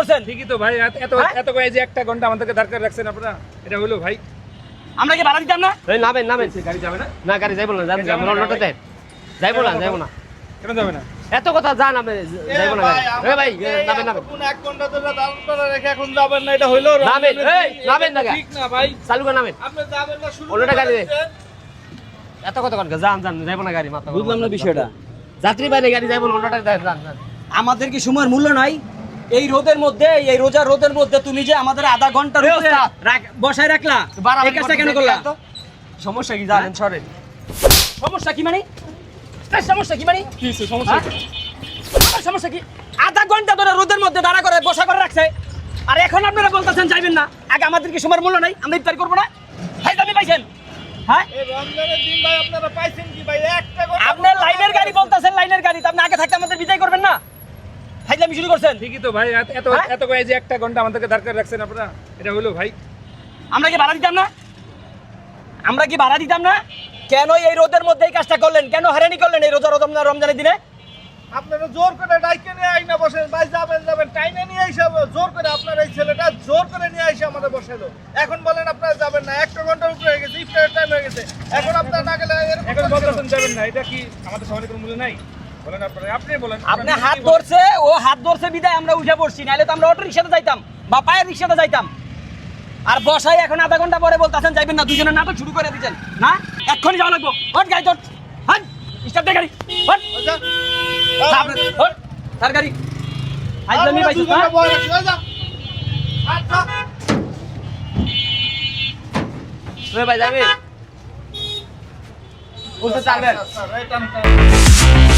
করছেন ঠিকই তো ভাই, এত এত করে যে একটা ঘন্টা আমাদেরকে দরকার রাখছেন আপনারা, এটা হলো ভাই? আমরা কি ভাড়া দিতাম না? এই নামেন নামেন, গাড়ি যাবে না? না গাড়ি যাইবো না, যান যাবো না, লোটাতে যাইবো না, যাইবো না, কেন যাবে না? এত কথা জান আপনি, যাইবো না গাড়ি। এ ভাই নামেন নামেন, কোন 1 ঘন্টা ধরে দাঁড় করে রেখে এখন যাবেন না, এটা হইলো নামেন, এই নামেন না, ঠিক না ভাই, চালু করে নামেন, আপনি যাবেন না, শুরু অন্যটা গাড়ি দে। করেছেন। এত কথা কন, যান যান, যাইবো না গাড়ি, মাথা বুঝলাম না বিষয়টা। যাত্রী বাইরে গাড়ি যাইবো না, অন্যটা যান যান। আমাদের কি সময়ের মূল্য নাই? এই রোদের মধ্যে, এই রোজা রোদের মধ্যে তুমি যে আমাদের আধা ঘন্টার এই উপরে ওস্তাদ। বসায় রাখলা, বাড়াবাড়ি এই কাজটা কেন করতেছেন, করলা? তো? সমস্যা কি জানেন, সরেন। সমস্যা কি মানে? এই সমস্যা কি মানে? কি হইছে, সমস্যা কি? আমার সমস্যা কি? আধা ঘন্টা ধরে রোদের মধ্যে দাঁড়া করে বসা করে রাখছে, আর এখন আপনারা বলতেছেন যাইবেন না। আগে আমাদের কি সময়ের মূল্য নাই? আমরা ইফতার করবো না? ভাই দামি পাইছেন? হ্যাঁ, এই রমজানের দিন ভাই আপনারা পাইছেন কি ভাই? একটা ঘন্টা আপনার লাইনের গাড়ি বলতেছেন, লাইনের গাড়ি তো আপনি আগে থাকতে আমাদের বিদায় করবেন না? ফাইজলামি শুরু করছেন। ঠিকই তো ভাই, এত হ্যাঁ? এত করে যে একটা ঘন্টা আমাদেরকে দরকার রাখছেন আপনারা, এটা হলো ভাই? আমরা কি ভাড়া দিতাম না? আমরা কি ভাড়া দিতাম না? কেন এই রোদের মধ্যে এই কাজটা করলেন? কেন হয়রানি করলেন এই রমজানের দিনে? আপনারা জোর করে ডাইকে নিয়ে আইনা বসেন ভাই, যাবেন যাবেন টাইনে নিয়ে আইসা জোর করে, আপনার এই ছেলেটা জোর করে নিয়ে আইসা আমাদের বসাইলো। এখন বলেন আপনারা যাবেন না, 1 ঘন্টার উপরে হয়ে গেছে, ইফতারের টাইম হয়ে গেছে, এখন আপনারা না গেলে এরকম এখন করছেন। বলতেছেন যাবেন না, এটা কি আমাদের সমাজে কোনো মূল্য নাই? বলেন আপনারা, আপনি বলেন। আপনি হাত ধরছে, ও হাত ধরছে বিদায় আমরা উঠে পড়ছি, নাহলে তো আমরা অটো রিক্সাতে যাইতাম বা পায়ের রিক্সাতে যাইতাম। আর বসাই এখন আধা ঘন্টা পরে বলতেছেন যাইবেন না, দুজনের নাটক শুরু করে দিচ্ছেন না? এক্ষুনি যাওয়া লাগবো। হট গাড়ি তোর, হট স্টার্ট দে গাড়ি, হট আচ্ছা, হট তার গাড়ি। ফাইজলামি পাইছিস না? দুজনে বয় রাখছি, ওই যা। আচ্ছা এ ভাই যাবে, বলতে চালবেন। আচ্ছা, আচ্ছা, right,